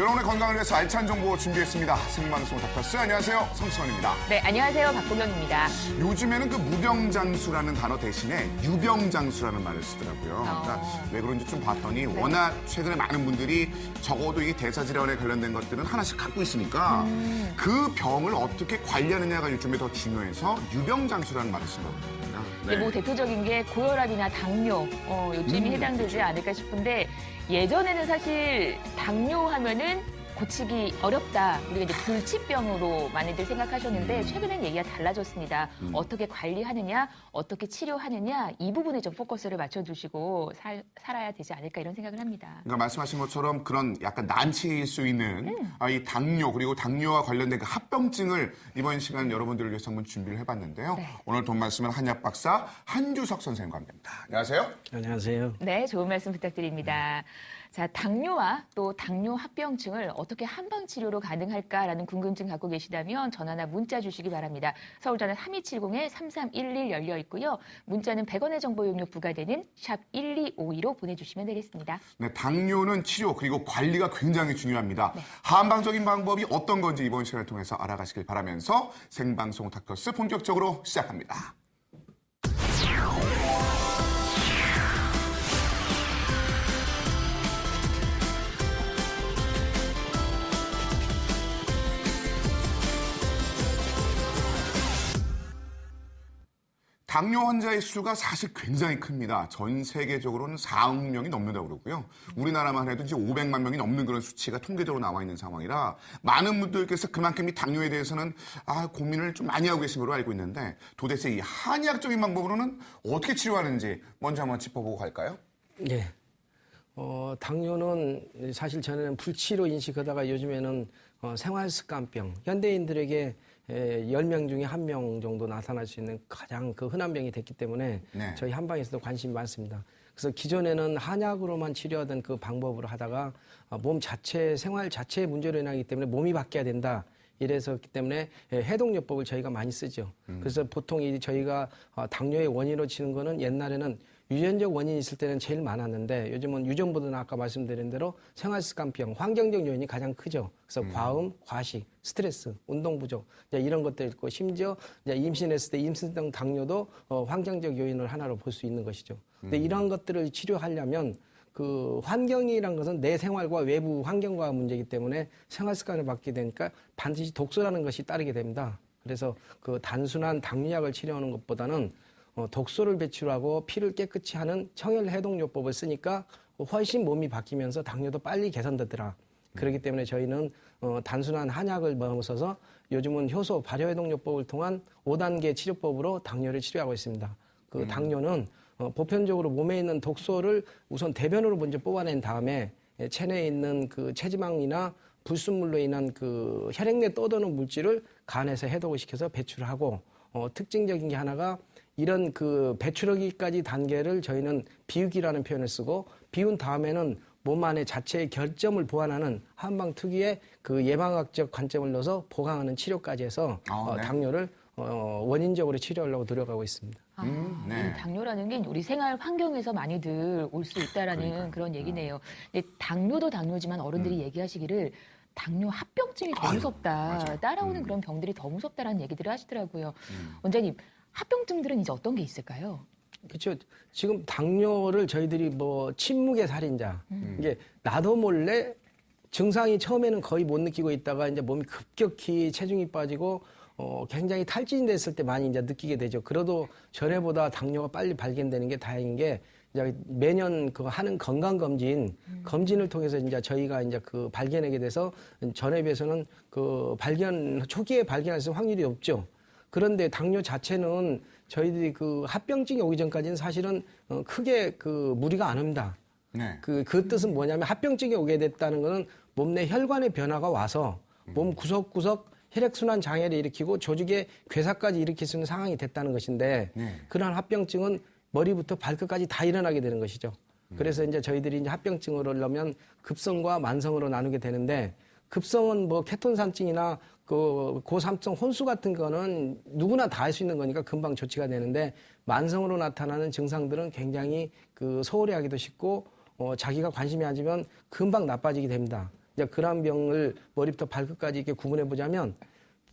여러분의 건강을 위해서 알찬 정보 준비했습니다. 생방송 닥터스 안녕하세요. 성수원입니다. 네, 안녕하세요. 박보경입니다. 요즘에는 그 무병장수라는 단어 대신에 유병장수라는 말을 쓰더라고요. 그러니까 왜 그런지 좀 봤더니 워낙 최근에 많은 분들이 적어도 이 대사질환에 관련된 것들은 하나씩 갖고 있으니까 그 병을 어떻게 관리하느냐가 요즘에 더 중요해서 유병장수라는 말을 쓴 겁니다. 네. 뭐 대표적인 게 고혈압이나 당뇨, 요즘이 해당되지 그렇죠. 않을까 싶은데 예전에는 사실 당뇨 하면은 고치기 어렵다. 우리가 이제 불치병으로 많이들 생각하셨는데 최근엔 얘기가 달라졌습니다. 어떻게 관리하느냐, 어떻게 치료하느냐 이 부분에 좀 포커스를 맞춰주시고 살아야 되지 않을까 이런 생각을 합니다. 그러니까 말씀하신 것처럼 그런 약간 난치일 수 있는 이 당뇨 그리고 당뇨와 관련된 그 합병증을 이번 시간 여러분들을 위해서 한번 준비를 해봤는데요. 네. 오늘 돈 말씀은 한약 박사 한주석 선생님과 함께합니다. 안녕하세요. 안녕하세요. 네, 좋은 말씀 부탁드립니다. 자, 당뇨와 또 당뇨 합병증을 어떻게 한방 치료로 가능할까라는 궁금증 갖고 계시다면 전화나 문자 주시기 바랍니다. 서울전화 3270-3311 열려 있고요. 문자는 100원의 정보 이용료 부과되는 샵 1252로 보내주시면 되겠습니다. 네, 당뇨는 치료 그리고 관리가 굉장히 중요합니다. 한방적인 방법이 어떤 건지 이번 시간을 통해서 알아가시길 바라면서 생방송 닥터스 본격적으로 시작합니다. 당뇨 환자의 수가 사실 굉장히 큽니다. 전 세계적으로는 4억 명이 넘는다고 그러고요. 우리나라만 해도 이제 500만 명이 넘는 그런 수치가 통계적으로 나와 있는 상황이라 많은 분들께서 그만큼 이 당뇨에 대해서는 고민을 좀 많이 하고 계신 걸로 알고 있는데 도대체 이 한의학적인 방법으로는 어떻게 치료하는지 먼저 한번 짚어보고 갈까요? 예. 당뇨는 사실 전에는 불치로 인식하다가 요즘에는 생활습관병, 현대인들에게 10명 중에 1명 정도 나타날 수 있는 가장 그 흔한 병이 됐기 때문에 네. 저희 한방에서도 관심이 많습니다. 그래서 기존에는 한약으로만 치료하던 그 방법으로 하다가 몸 자체, 생활 자체의 문제로 인하기 때문에 몸이 바뀌어야 된다. 이래서기 때문에 해독요법을 저희가 많이 쓰죠. 그래서 보통 저희가 당뇨의 원인으로 치는 거는 옛날에는 유전적 원인이 있을 때는 제일 많았는데 요즘은 유전보다는 아까 말씀드린 대로 생활습관병, 환경적 요인이 가장 크죠. 그래서 과음, 과식, 스트레스, 운동 부족 이런 것들 있고 심지어 임신했을 때 임신성 당뇨도 환경적 요인을 하나로 볼 수 있는 것이죠. 근데 이러한 것들을 치료하려면 그 환경이란 것은 내 생활과 외부 환경과 문제이기 때문에 생활 습관을 바뀌게 되니까 반드시 독소라는 것이 따르게 됩니다. 그래서 그 단순한 당뇨약을 치료하는 것보다는 독소를 배출하고 피를 깨끗이 하는 청열 해독요법을 쓰니까 훨씬 몸이 바뀌면서 당뇨도 빨리 개선되더라. 그렇기 때문에 저희는 단순한 한약을 먹어서 요즘은 효소 발효해독요법을 통한 5단계 치료법으로 당뇨를 치료하고 있습니다. 그 당뇨는 보편적으로 몸에 있는 독소를 우선 대변으로 먼저 뽑아낸 다음에 체내에 있는 그 체지방이나 불순물로 인한 그 혈액 내 떠도는 물질을 간에서 해독을 시켜서 배출하고 특징적인 게 하나가 이런 그 배출하기까지 단계를 저희는 비우기라는 표현을 쓰고 비운 다음에는 몸 안에 자체의 결점을 보완하는 한방 특유의 그 예방학적 관점을 넣어서 보강하는 치료까지 해서 네. 당뇨를 원인적으로 치료하려고 노력하고 있습니다. 네. 이 당뇨라는 게 우리 생활 환경에서 많이들 올 수 있다라는 그러니까요. 그런 얘기네요. 근데 당뇨도 당뇨지만 어른들이 얘기하시기를 당뇨 합병증이 더 무섭다. 맞아요. 따라오는 그런 병들이 더 무섭다라는 얘기들을 하시더라고요. 원장님, 합병증들은 이제 어떤 게 있을까요? 그렇죠. 지금 당뇨를 저희들이 뭐 침묵의 살인자 이게 나도 몰래 증상이 처음에는 거의 못 느끼고 있다가 이제 몸이 급격히 체중이 빠지고 굉장히 탈진됐을 때 많이 이제 느끼게 되죠. 그래도 전에보다 당뇨가 빨리 발견되는 게 다행인 게 이제 매년 그 하는 건강검진 검진을 통해서 이제 저희가 이제 그 발견하게 돼서 전에 비해서는 그 초기에 발견할 수 있는 확률이 없죠. 그런데 당뇨 자체는 저희들이 그 합병증이 오기 전까지는 사실은 크게 그 무리가 안 옵니다. 네. 그 뜻은 뭐냐면 합병증이 오게 됐다는 거는 몸 내 혈관의 변화가 와서 몸 구석구석 혈액순환 장애를 일으키고 조직의 괴사까지 일으킬 수 있는 상황이 됐다는 것인데 그러한 합병증은 머리부터 발끝까지 다 일어나게 되는 것이죠. 그래서 이제 저희들이 이제 합병증으로 하려면 급성과 만성으로 나누게 되는데 급성은 뭐 케톤산증이나 그 고삼성 혼수 같은 거는 누구나 다 할 수 있는 거니까 금방 조치가 되는데 만성으로 나타나는 증상들은 굉장히 그 소홀히 하기도 쉽고 자기가 관심이 안 지면 금방 나빠지게 됩니다. 이제 그런 병을 머리부터 발끝까지 이렇게 구분해 보자면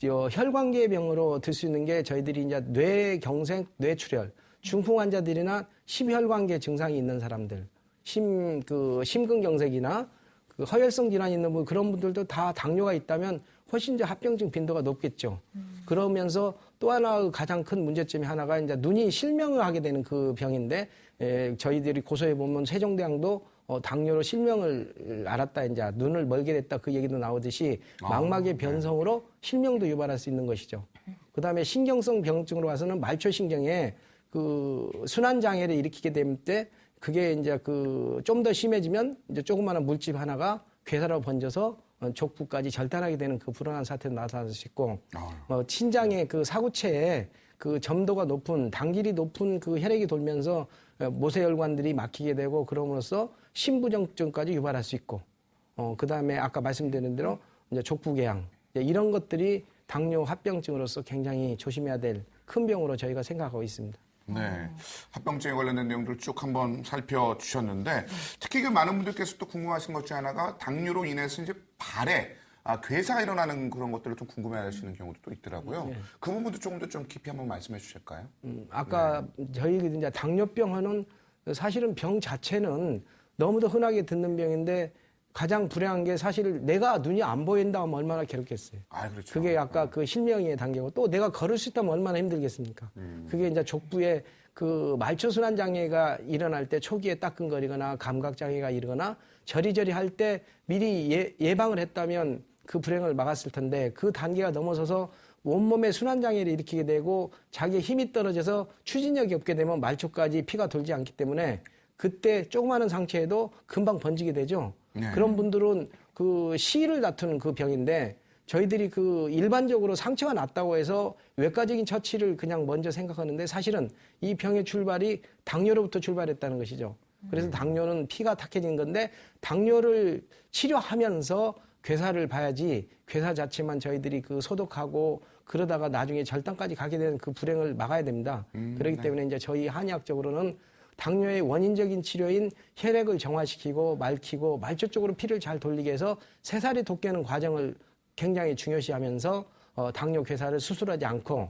혈관계 병으로 들 수 있는 게 저희들이 이제 뇌경색, 뇌출혈, 중풍 환자들이나 심혈관계 증상이 있는 사람들, 심근경색이나 그 허혈성 질환이 있는 분 그런 분들도 다 당뇨가 있다면 훨씬 이제 합병증 빈도가 높겠죠. 그러면서 또 하나 가장 큰 문제점이 하나가 이제 눈이 실명을 하게 되는 그 병인데 저희들이 고소해 보면 세종대왕도 당뇨로 실명을 알았다 이제 눈을 멀게 됐다 그 얘기도 나오듯이 망막의 변성으로 실명도 유발할 수 있는 것이죠. 그다음에 신경성 병증으로 와서는 말초신경에 그 순환 장애를 일으키게 될 때 그게 이제 그 좀 더 심해지면 이제 조그마한 물집 하나가 괴사로 번져서 족부까지 절단하게 되는 그 불안한 사태도 나타날 수 있고, 신장의 그 사구체에 그 점도가 높은 당질이 높은 그 혈액이 돌면서 모세혈관들이 막히게 되고 그럼으로써 심부정증까지 유발할 수 있고, 그 다음에 아까 말씀드린 대로 이제 족부궤양 이런 것들이 당뇨 합병증으로서 굉장히 조심해야 될 큰 병으로 저희가 생각하고 있습니다. 네. 합병증에 관련된 내용들을 쭉 한번 살펴주셨는데, 특히 그 많은 분들께서 또 궁금하신 것 중 하나가 당뇨로 인해서 이제 발에 괴사가 일어나는 그런 것들을 좀 궁금해 하시는 경우도 또 있더라고요. 그 부분도 조금 더 좀 깊이 한번 말씀해 주실까요? 아까 저희 이제 당뇨병 하는 사실은 병 자체는 너무도 흔하게 듣는 병인데 가장 불행한 게 사실 내가 눈이 안 보인다 하면 얼마나 괴롭겠어요. 그렇죠. 그게 아까 그 실명의 단계고 또 내가 걸을 수 있다면 얼마나 힘들겠습니까? 그게 이제 족부에 그 말초순환 장애가 일어날 때 초기에 따끔거리거나 감각 장애가 일어나 저리저리 할 때 미리 예방을 했다면 그 불행을 막았을 텐데 그 단계가 넘어서서 온몸에 순환 장애를 일으키게 되고 자기의 힘이 떨어져서 추진력이 없게 되면 말초까지 피가 돌지 않기 때문에 그때 조그마한 상처에도 금방 번지게 되죠. 네. 그런 분들은 그 시를 다투는 그 병인데 저희들이 그 일반적으로 상처가 났다고 해서 외과적인 처치를 그냥 먼저 생각하는데 사실은 이 병의 출발이 당뇨로부터 출발했다는 것이죠. 그래서 당뇨는 피가 탁해진 건데 당뇨를 치료하면서 괴사를 봐야지 괴사 자체만 저희들이 그 소독하고 그러다가 나중에 절단까지 가게 되는 그 불행을 막아야 됩니다. 그렇기 때문에 이제 저희 한의학적으로는 당뇨의 원인적인 치료인 혈액을 정화시키고 말키고 말초 쪽으로 피를 잘 돌리게 해서 새살이 돋게는 과정을 굉장히 중요시하면서 당뇨 괴사를 수술하지 않고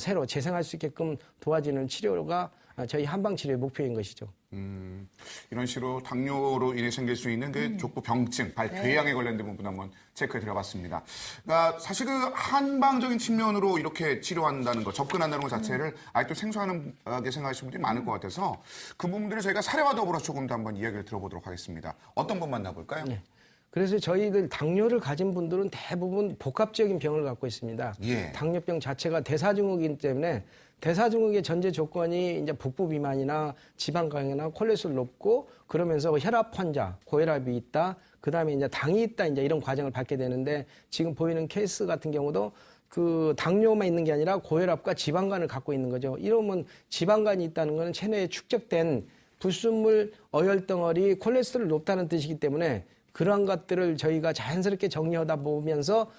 새로 재생할 수 있게끔 도와주는 치료가 저희 한방치료의 목표인 것이죠. 이런 식으로 당뇨로 인해 생길 수 있는 그 족부 병증, 발 궤양에 관련된 부분 한번 체크해 들어봤습니다. 그러니까 사실 그 한방적인 측면으로 이렇게 치료한다는 것, 접근한다는 것 자체를 아직도 생소하게 생각하시는 분들이 많을 것 같아서 그 부분들을 저희가 사례와 더불어 조금 더 한번 이야기를 들어보도록 하겠습니다. 어떤 것 만나볼까요? 네. 그래서 저희들 당뇨를 가진 분들은 대부분 복합적인 병을 갖고 있습니다. 당뇨병 자체가 대사증후이기 때문에 대사증후의 전제 조건이 이제 복부 비만이나 지방강이나 콜레스테롤 높고 그러면서 혈압 환자, 고혈압이 있다. 그다음에 이제 당이 있다. 이제 이런 과정을 받게 되는데 지금 보이는 케이스 같은 경우도 그 당뇨만 있는 게 아니라 고혈압과 지방간을 갖고 있는 거죠. 이러면 지방간이 있다는 것은 체내에 축적된 불순물, 어혈덩어리, 콜레스테롤 높다는 뜻이기 때문에 그러한 것들을 저희가 자연스럽게 정리하다 보면서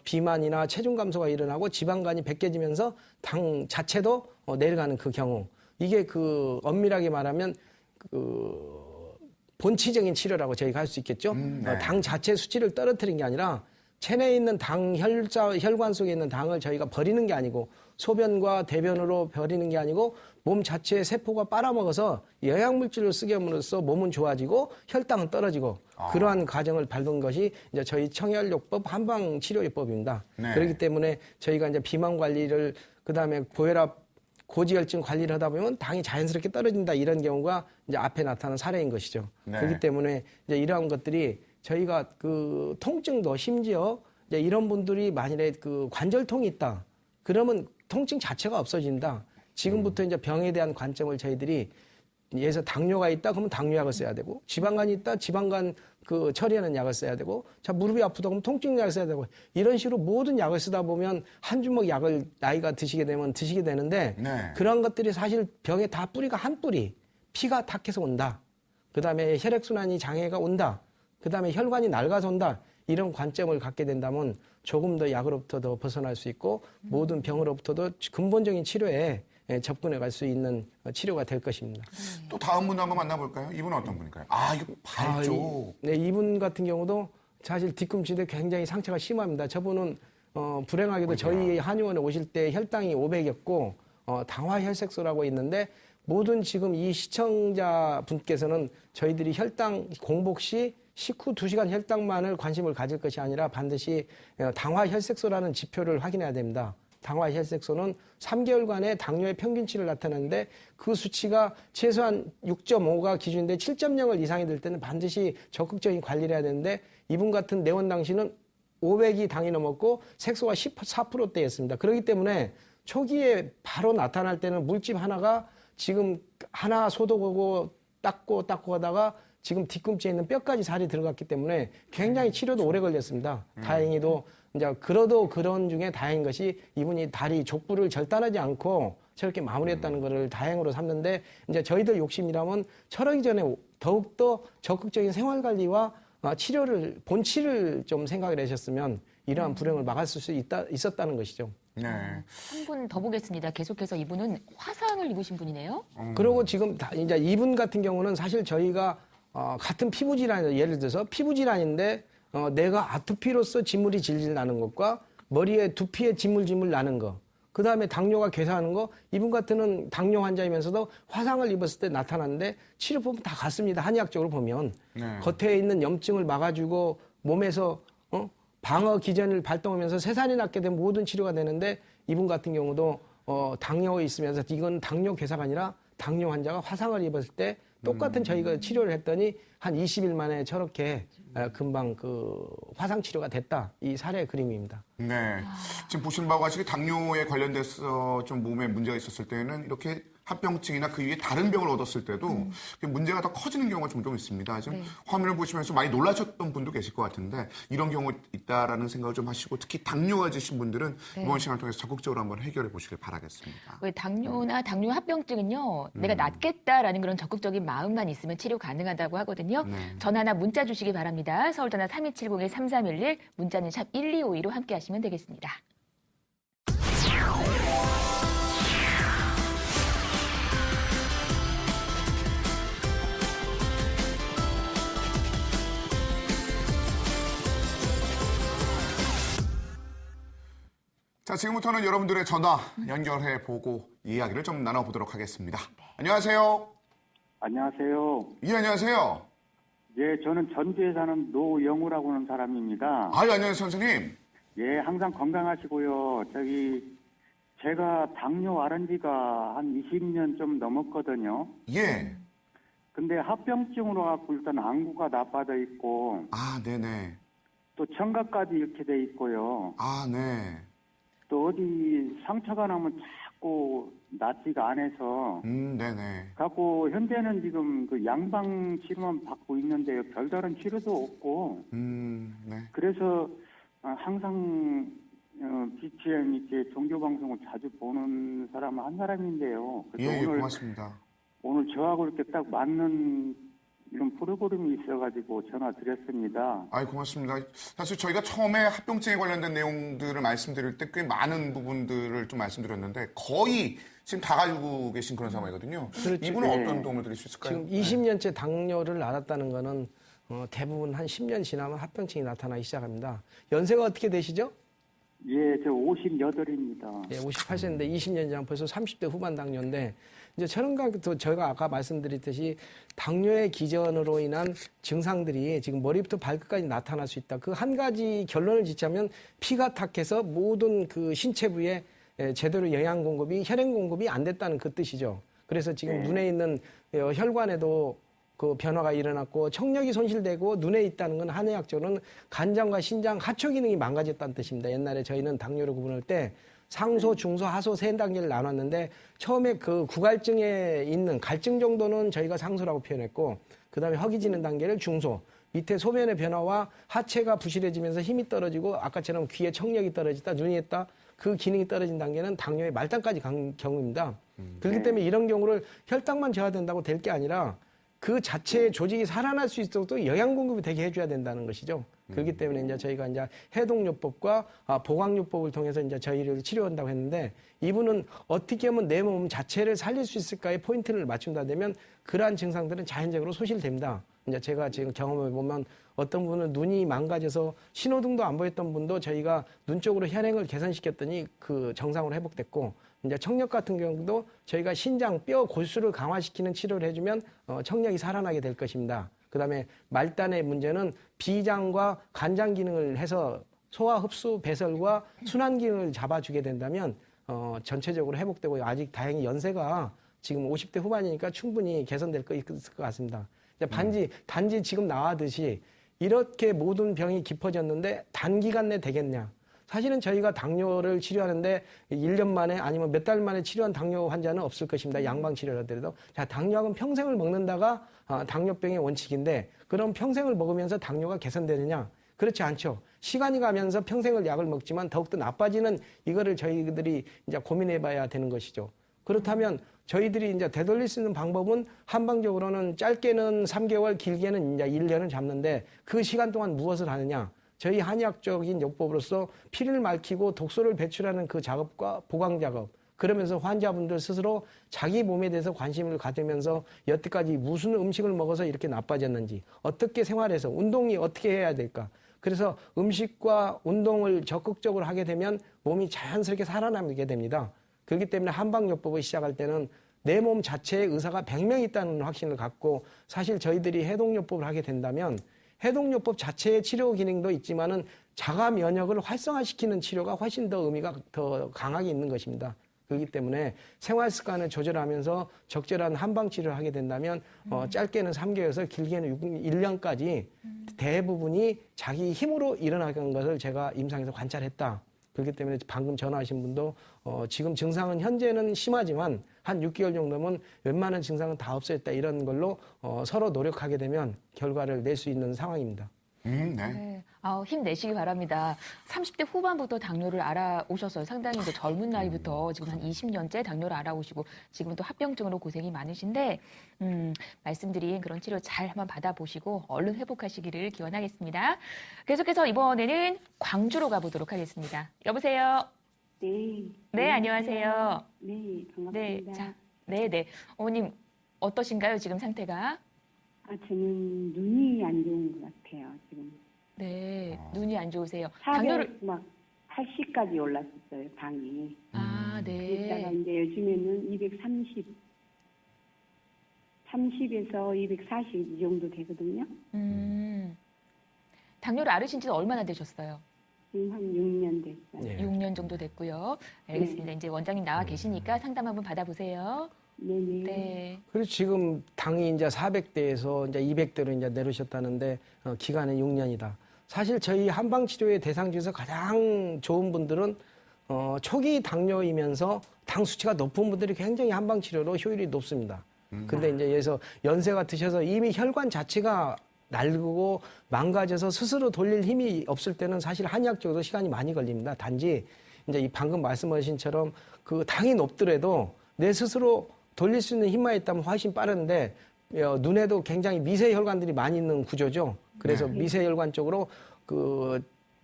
비만이나 체중 감소가 일어나고 지방간이 벗겨지면서 당 자체도 내려가는 그 경우 이게 그 엄밀하게 말하면 그 본치적인 치료라고 저희가 할 수 있겠죠. 당 자체 수치를 떨어뜨린 게 아니라 체내에 있는 당 혈관 속에 있는 당을 저희가 버리는 게 아니고 소변과 대변으로 버리는 게 아니고 몸 자체의 세포가 빨아먹어서 영양물질을 쓰게 함으로써 몸은 좋아지고 혈당은 떨어지고 그러한 과정을 밟은 것이 이제 저희 청혈요법 한방치료요법입니다. 그렇기 때문에 저희가 이제 비만 관리를 그다음에 고혈압 고지혈증 관리를 하다 보면 당이 자연스럽게 떨어진다 이런 경우가 이제 앞에 나타난 사례인 것이죠. 그렇기 때문에 이제 이러한 것들이 저희가 그 통증도 심지어 이제 이런 분들이 만일에 그 관절통이 있다 그러면 통증 자체가 없어진다. 지금부터 이제 병에 대한 관점을 저희들이 예에서 당뇨가 있다 그러면 당뇨약을 써야 되고 지방간이 있다 지방간 그 처리하는 약을 써야 되고 자 무릎이 아프다 그러면 통증약을 써야 되고 이런 식으로 모든 약을 쓰다 보면 한 주먹 약을 나이가 드시게 되면 드시게 되는데 그런 것들이 사실 병의 다 뿌리가 한 뿌리 피가 탁해서 온다. 그다음에 혈액순환이 장애가 온다. 그다음에 혈관이 낡아서 온다. 이런 관점을 갖게 된다면 조금 더 약으로부터 더 벗어날 수 있고 모든 병으로부터도 근본적인 치료에 접근해 갈 수 있는 치료가 될 것입니다. 또 다음 분 한번 만나볼까요? 이분은 어떤 분일까요? 이거 발쪽. 네, 이분 같은 경우도 사실 뒤꿈치도 굉장히 상처가 심합니다. 저분은 불행하게도 저희 한의원에 오실 때 혈당이 500이었고 당화혈색소라고 있는데 모든 지금 이 시청자 분께서는 저희들이 혈당 공복 시 식후 2시간 혈당만을 관심을 가질 것이 아니라 반드시 당화혈색소라는 지표를 확인해야 됩니다. 당화혈색소는 3개월간의 당뇨의 평균치를 나타내는데 그 수치가 최소한 6.5가 기준인데 7.0을 이상이 될 때는 반드시 적극적인 관리를 해야 되는데 이분 같은 내원당 씨는 500이 당이 넘었고 색소가 14%대였습니다. 그렇기 때문에 초기에 바로 나타날 때는 물집 하나가 지금 하나 소독하고 닦고 하다가 지금 뒤꿈치에 있는 뼈까지 살이 들어갔기 때문에 굉장히 치료도 오래 걸렸습니다. 다행히도 이제 그래도 그런 중에 다행인 것이 이분이 다리 족부를 절단하지 않고 저렇게 마무리했다는 것을 다행으로 삼는데 이제 저희들 욕심이라면 철하기 전에 더욱더 적극적인 생활 관리와 본치를 좀 생각을 하셨으면 이러한 불행을 막을 수 있었다는 것이죠. 네. 한 분 더 보겠습니다. 계속해서 이분은 화상을 입으신 분이네요. 그리고 지금 이제 이분 같은 경우는 사실 저희가 같은 피부 질환, 예를 들어서 피부 질환인데 내가 아토피로서 진물이 질질 나는 것과 머리에 두피에 진물 나는 거, 그 다음에 당뇨가 괴사하는 거, 이분 같은 당뇨 환자이면서도 화상을 입었을 때 나타나는데 치료법은 다 같습니다. 한의학적으로 보면 겉에 있는 염증을 막아주고 몸에서 방어 기전을 발동하면서 세산이 낫게 되면 모든 치료가 되는데 이분 같은 경우도 당뇨에 있으면서 이건 당뇨 괴사가 아니라 당뇨 환자가 화상을 입었을 때 똑같은 저희가 치료를 했더니 한 20일 만에 저렇게 금방 그 화상 치료가 됐다. 이 사례 그림입니다. 네. 지금 보시는 바와 같이 당뇨에 관련돼서 좀 몸에 문제가 있었을 때는 이렇게 합병증이나 그 위에 다른 병을 얻었을 때도 문제가 더 커지는 경우가 종종 있습니다. 지금 화면을 보시면서 많이 놀라셨던 분도 계실 것 같은데 이런 경우 있다라는 생각을 좀 하시고 특히 당뇨가 있으신 분들은 이번 시간을 통해서 적극적으로 한번 해결해 보시길 바라겠습니다. 왜 당뇨나 당뇨 합병증은요, 내가 낫겠다라는 그런 적극적인 마음만 있으면 치료 가능하다고 하거든요. 전화나 문자 주시기 바랍니다. 서울 전화 3270-3311, 문자는 샵 1252로 함께 하시면 되겠습니다. 자, 지금부터는 여러분들의 전화 연결해 보고 이야기를 좀 나눠보도록 하겠습니다. 안녕하세요. 안녕하세요. 예, 안녕하세요. 예, 저는 전주에 사는 노영우라고 하는 사람입니다. 안녕하세요, 선생님. 예, 항상 건강하시고요. 제가 당뇨 앓은 지가 한 20년 좀 넘었거든요. 예. 근데 합병증으로 갖고 일단 안구가 나빠져 있고, 아, 네네. 또 청각까지 이렇게 돼 있고요. 아, 네. 또 어디 상처가 나면 자꾸 낫지가 않아서, 네네. 갖고 현재는 지금 그 양방 치료만 받고 있는데요. 별다른 치료도 없고, 네. 그래서 항상 BTM 이렇게 종교 방송을 자주 보는 사람 한 사람인데요. 그래서 예, 고맙습니다. 오늘 저하고 이렇게 딱 맞는 이런 프로그램이 있어가지고 전화 드렸습니다. 아이, 고맙습니다. 사실 저희가 처음에 합병증에 관련된 내용들을 말씀드릴 때 꽤 많은 부분들을 좀 말씀드렸는데 거의 지금 다 가지고 계신 그런 상황이거든요. 그렇죠. 이분은 네. 어떤 도움을 드릴 수 있을까요? 지금 20년째 당뇨를 앓았다는 거는 대부분 한 10년 지나면 합병증이 나타나기 시작합니다. 연세가 어떻게 되시죠? 예, 저 58입니다. 예, 58세인데 20년 지나면 벌써 30대 후반 당뇨인데 이제 저런가도 저희가 아까 말씀드렸듯이 당뇨의 기전으로 인한 증상들이 지금 머리부터 발끝까지 나타날 수 있다. 그 한 가지 결론을 짓자면 피가 탁해서 모든 그 신체 부에 제대로 영양 공급이 혈액 공급이 안 됐다는 그 뜻이죠. 그래서 지금 눈에 있는 혈관에도 그 변화가 일어났고 청력이 손실되고 눈에 있다는 건 한의학적으로는 간장과 신장 하초 기능이 망가졌다는 뜻입니다. 옛날에 저희는 당뇨를 구분할 때 상소, 중소, 하소 세 단계를 나눴는데 처음에 그 구갈증에 있는 갈증 정도는 저희가 상소라고 표현했고 그다음에 허기지는 단계를 중소, 밑에 소변의 변화와 하체가 부실해지면서 힘이 떨어지고 아까처럼 귀에 청력이 떨어지다, 눈이 있다 그 기능이 떨어진 단계는 당뇨의 말단까지 간 경우입니다. 그렇기 때문에 이런 경우를 혈당만 저하된다고 될 게 아니라 그 자체의 조직이 살아날 수 있도록 또 영양 공급이 되게 해줘야 된다는 것이죠. 그렇기 때문에 이제 저희가 이제 해독요법과 보강요법을 통해서 이제 저희를 치료한다고 했는데 이분은 어떻게 하면 내 몸 자체를 살릴 수 있을까의 포인트를 맞춘다 되면 그러한 증상들은 자연적으로 소실됩니다. 이제 제가 지금 경험해 보면 어떤 분은 눈이 망가져서 신호등도 안 보였던 분도 저희가 눈 쪽으로 혈행을 개선시켰더니 그 정상으로 회복됐고, 이제 청력 같은 경우도 저희가 신장 뼈 골수를 강화시키는 치료를 해주면 청력이 살아나게 될 것입니다. 그다음에 말단의 문제는 비장과 간장 기능을 해서 소화 흡수 배설과 순환 기능을 잡아주게 된다면 전체적으로 회복되고, 아직 다행히 연세가 지금 50대 후반이니까 충분히 개선될 것 있을 것 같습니다. 단지 지금 나와듯이 이렇게 모든 병이 깊어졌는데 단기간 내 되겠냐? 사실은 저희가 당뇨를 치료하는데 1년 만에 아니면 몇 달 만에 치료한 당뇨 환자는 없을 것입니다. 양방 치료를 하더라도. 자, 당뇨약은 평생을 먹는다가 당뇨병의 원칙인데, 그럼 평생을 먹으면서 당뇨가 개선되느냐? 그렇지 않죠. 시간이 가면서 평생을 약을 먹지만 더욱더 나빠지는 이거를 저희들이 이제 고민해 봐야 되는 것이죠. 그렇다면 저희들이 이제 되돌릴 수 있는 방법은 한방적으로는 짧게는 3개월, 길게는 이제 1년을 잡는데, 그 시간 동안 무엇을 하느냐? 저희 한의학적인 요법으로서 피를 맑히고 독소를 배출하는 그 작업과 보강 작업, 그러면서 환자분들 스스로 자기 몸에 대해서 관심을 가지면서 여태까지 무슨 음식을 먹어서 이렇게 나빠졌는지, 어떻게 생활해서 운동이 어떻게 해야 될까? 그래서 음식과 운동을 적극적으로 하게 되면 몸이 자연스럽게 살아나게 됩니다. 그렇기 때문에 한방요법을 시작할 때는 내 몸 자체에 의사가 100명 있다는 확신을 갖고, 사실 저희들이 해독요법을 하게 된다면 해독요법 자체의 치료 기능도 있지만은 자가 면역을 활성화시키는 치료가 훨씬 더 의미가 더 강하게 있는 것입니다. 그렇기 때문에 생활 습관을 조절하면서 적절한 한방 치료를 하게 된다면 짧게는 3개월에서 길게는 1년까지 대부분이 자기 힘으로 일어나는 것을 제가 임상에서 관찰했다. 그렇기 때문에 방금 전화하신 분도 지금 증상은 현재는 심하지만 한 6개월 정도면 웬만한 증상은 다 없어졌다, 이런 걸로 서로 노력하게 되면 결과를 낼 수 있는 상황입니다. 네. 네. 힘내시기 바랍니다. 30대 후반부터 당뇨를 알아오셨어요. 상당히 이제 젊은 나이부터 지금 한 20년째 당뇨를 알아오시고 지금 또 합병증으로 고생이 많으신데, 말씀드린 그런 치료 잘 한번 받아보시고 얼른 회복하시기를 기원하겠습니다. 계속해서 이번에는 광주로 가보도록 하겠습니다. 여보세요? 네. 네, 안녕하세요. 네, 네, 반갑습니다. 자, 네. 어머님, 어떠신가요, 지금 상태가? 저는 눈이 안 좋은 것 같아요, 지금. 네, 눈이 안 좋으세요. 400, 막 80까지 올랐었어요, 당이. 네. 그러다가 이제 요즘에는 230, 30에서 240 이 정도 되거든요. 당뇨를 앓으신 지는 얼마나 되셨어요? 지금 한 6년 됐어요. 네. 6년 정도 됐고요. 알겠습니다. 이제 원장님 나와 계시니까 상담 한번 받아보세요. 네네. 네. 그리고 지금 당이 이제 400대에서 이제 200대로 이제 내려오셨다는데 기간은 6년이다. 사실 저희 한방 치료의 대상 중에서 가장 좋은 분들은 초기 당뇨이면서 당 수치가 높은 분들이 굉장히 한방 치료로 효율이 높습니다. 근데 이제 여기서 연세가 드셔서 이미 혈관 자체가 낡고 망가져서 스스로 돌릴 힘이 없을 때는 사실 한의학적으로 시간이 많이 걸립니다. 단지 이제 이 방금 말씀하신처럼 그 당이 높더라도 내 스스로 돌릴 수 있는 힘만 있다면 훨씬 빠른데, 눈에도 굉장히 미세 혈관들이 많이 있는 구조죠. 그래서 미세 혈관 쪽으로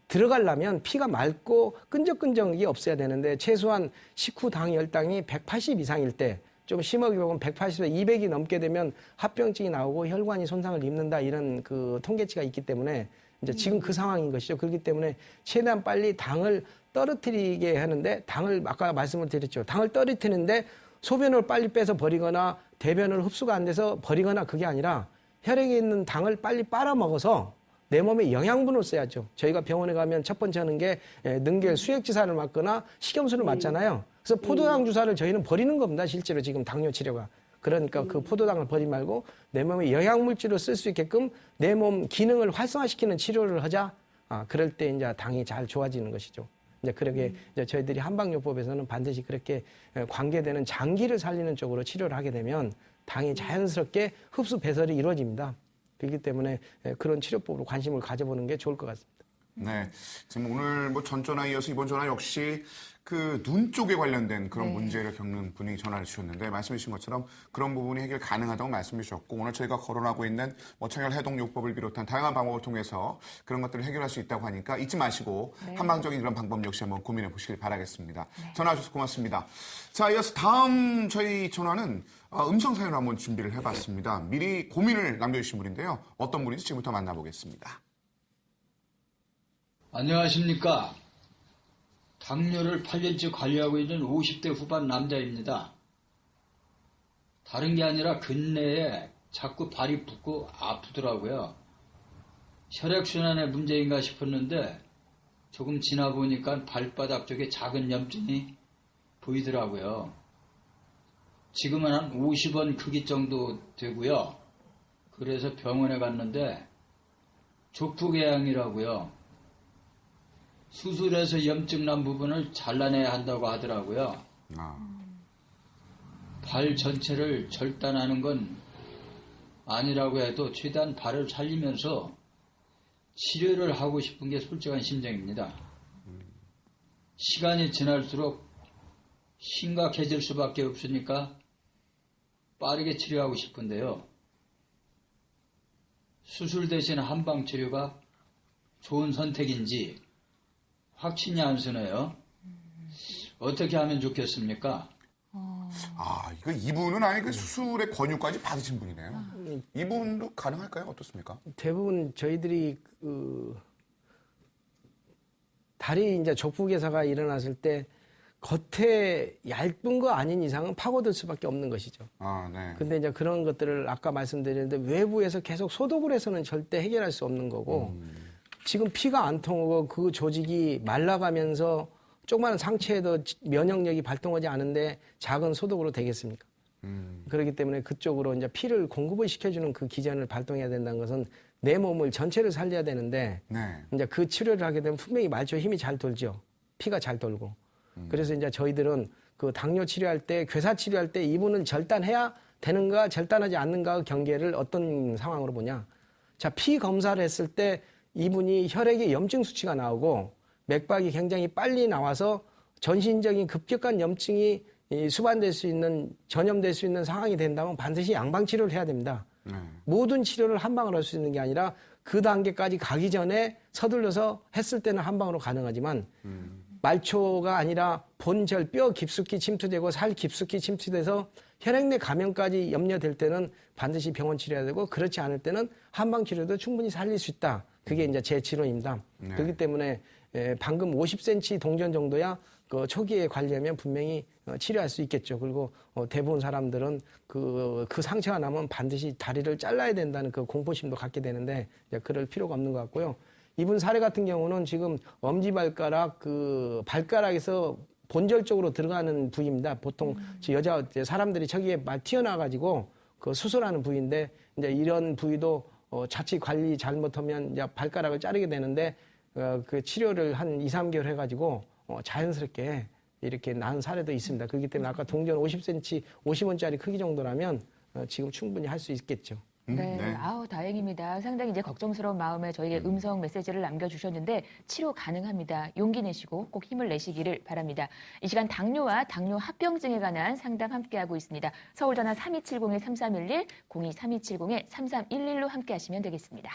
들어가려면 피가 맑고 끈적끈적이 없어야 되는데, 최소한 식후 당 혈당이 180 이상일 때, 좀 심하게 보면 180에서 200이 넘게 되면 합병증이 나오고 혈관이 손상을 입는다, 이런 그 통계치가 있기 때문에 이제 지금 그 상황인 것이죠. 그렇기 때문에 최대한 빨리 당을 떨어뜨리게 하는데, 당을 아까 말씀을 드렸죠. 당을 떨어뜨리는데 소변을 빨리 빼서 버리거나 대변을 흡수가 안 돼서 버리거나, 그게 아니라 혈액에 있는 당을 빨리 빨아먹어서 내 몸에 영양분을 써야죠. 저희가 병원에 가면 첫 번째 하는 게 능겔 수액 주사를 맞거나 식염수를 맞잖아요. 그래서 포도당 주사를 저희는 버리는 겁니다. 실제로 지금 당뇨 치료가. 그러니까 그 포도당을 버리지 말고 내 몸에 영양물질을 쓸 수 있게끔 내 몸 기능을 활성화시키는 치료를 하자. 그럴 때 이제 당이 잘 좋아지는 것이죠. 이제 그렇게 이제 저희들이 한방요법에서는 반드시 그렇게 관계되는 장기를 살리는 쪽으로 치료를 하게 되면 당이 자연스럽게 흡수 배설이 이루어집니다. 그렇기 때문에 그런 치료법으로 관심을 가져보는 게 좋을 것 같습니다. 네. 지금 오늘 뭐 전 전화 이어서 이번 전화 역시 그 눈 쪽에 관련된 그런 네. 문제를 겪는 분이 전화를 주셨는데 말씀해 주신 것처럼 그런 부분이 해결 가능하다고 말씀해 주셨고 오늘 저희가 거론하고 있는 뭐 청약 해독요법을 비롯한 다양한 방법을 통해서 그런 것들을 해결할 수 있다고 하니까 잊지 마시고 네. 한방적인 이런 방법 역시 한번 고민해 보시길 바라겠습니다. 전화 주셔서 고맙습니다. 자, 이어서 다음 저희 전화는 음성 사연을 한번 준비를 해봤습니다. 미리 고민을 남겨주신 분인데요. 어떤 분인지 지금부터 만나보겠습니다. 안녕하십니까. 당뇨를 8년째 관리하고 있는 50대 후반 남자입니다. 다른 게 아니라 근래에 자꾸 발이 붓고 아프더라고요. 혈액순환의 문제인가 싶었는데 조금 지나 보니까 발바닥 쪽에 작은 염증이 보이더라고요. 지금은 한 50원 크기 정도 되고요. 그래서 병원에 갔는데 족부궤양이라고요. 수술해서 염증 난 부분을 잘라내야 한다고 하더라고요. 발 전체를 절단하는 건 아니라고 해도 최대한 발을 살리면서 치료를 하고 싶은 게 솔직한 심정입니다. 시간이 지날수록 심각해질 수밖에 없으니까 빠르게 치료하고 싶은데요. 수술 대신 한방 치료가 좋은 선택인지 확신이 안 서네요. 어떻게 하면 좋겠습니까? 이분은 아예 그 수술의 권유까지 받으신 분이네요. 이분도 가능할까요? 어떻습니까? 대부분 저희들이 다리 이제 족부개사가 일어났을 때 겉에 얇은 거 아닌 이상은 파고들 수밖에 없는 것이죠. 네. 근데 이제 그런 것들을 아까 말씀드렸는데 외부에서 계속 소독을 해서는 절대 해결할 수 없는 거고 지금 피가 안 통하고 그 조직이 말라가면서 조그마한 상처에도 면역력이 발동하지 않은데 작은 소독으로 되겠습니까? 그렇기 때문에 그쪽으로 이제 피를 공급을 시켜주는 그 기전을 발동해야 된다는 것은 내 몸을 전체를 살려야 되는데 네. 이제 그 치료를 하게 되면 분명히 말초 힘이 잘 돌죠. 피가 잘 돌고. 그래서 이제 저희들은 그 당뇨 치료할 때, 괴사 치료할 때 이분은 절단해야 되는가, 절단하지 않는가 경계를 어떤 상황으로 보냐. 자, 피 검사를 했을 때 이분이 혈액에 염증 수치가 나오고 맥박이 굉장히 빨리 나와서 전신적인 급격한 염증이 수반될 수 있는, 전염될 수 있는 상황이 된다면 반드시 양방 치료를 해야 됩니다. 모든 치료를 한 방으로 할 수 있는 게 아니라 그 단계까지 가기 전에 서둘러서 했을 때는 한 방으로 가능하지만 말초가 아니라 본절 뼈 깊숙이 침투되고 살 깊숙이 침투돼서 혈액 내 감염까지 염려될 때는 반드시 병원 치료해야 되고 그렇지 않을 때는 한방 치료도 충분히 살릴 수 있다. 그게 이제 제 치료입니다. 그렇기 때문에 방금 50cm 동전 정도야 그 초기에 관리하면 분명히 치료할 수 있겠죠. 그리고 대부분 사람들은 그 상처가 나면 반드시 다리를 잘라야 된다는 그 공포심도 갖게 되는데 이제 그럴 필요가 없는 것 같고요. 이분 사례 같은 경우는 지금 엄지발가락 그 발가락에서 본절적으로 들어가는 부위입니다. 보통 여자 사람들이 저기에 막 튀어나와가지고 그 수술하는 부위인데 이제 이런 부위도 자칫 관리 잘못하면 이제 발가락을 자르게 되는데 그 치료를 한 2, 3개월 해가지고 자연스럽게 이렇게 난 사례도 있습니다. 그렇기 때문에 아까 동전 50cm, 50원짜리 크기 정도라면 지금 충분히 할 수 있겠죠. 네. 네. 아우, 다행입니다. 상당히 이제 걱정스러운 마음에 저에게 음성 메시지를 남겨주셨는데 치료 가능합니다. 용기 내시고 꼭 힘을 내시기를 바랍니다. 이 시간 당뇨와 당뇨 합병증에 관한 상담 함께하고 있습니다. 서울전화 3270-3311, 02-3270-3311로 함께하시면 되겠습니다.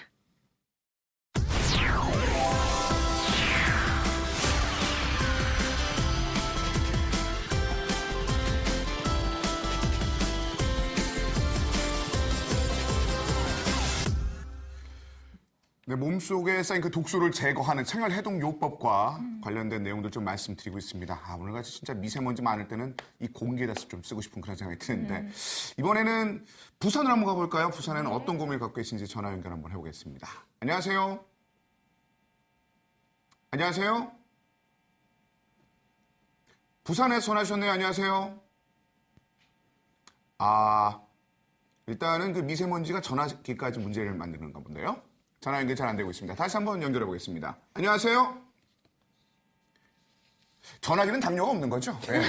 네, 몸속에 쌓인 그 독소를 제거하는 청열 해독 요법과 관련된 내용들 좀 말씀드리고 있습니다. 오늘같이 진짜 미세먼지 많을 때는 이 공기에다 좀 쓰고 싶은 그런 생각이 드는데 이번에는 부산을 한번 가볼까요? 부산에는 어떤 고민을 갖고 계신지 전화 연결 한번 해보겠습니다. 안녕하세요. 안녕하세요. 부산에서 전화 주셨네요. 안녕하세요. 일단은 그 미세먼지가 전화기까지 문제를 만드는가 본데요. 전화 연결 잘 안 되고 있습니다. 다시 한번 연결해 보겠습니다. 안녕하세요. 전화기는 당뇨가 없는 거죠? 네.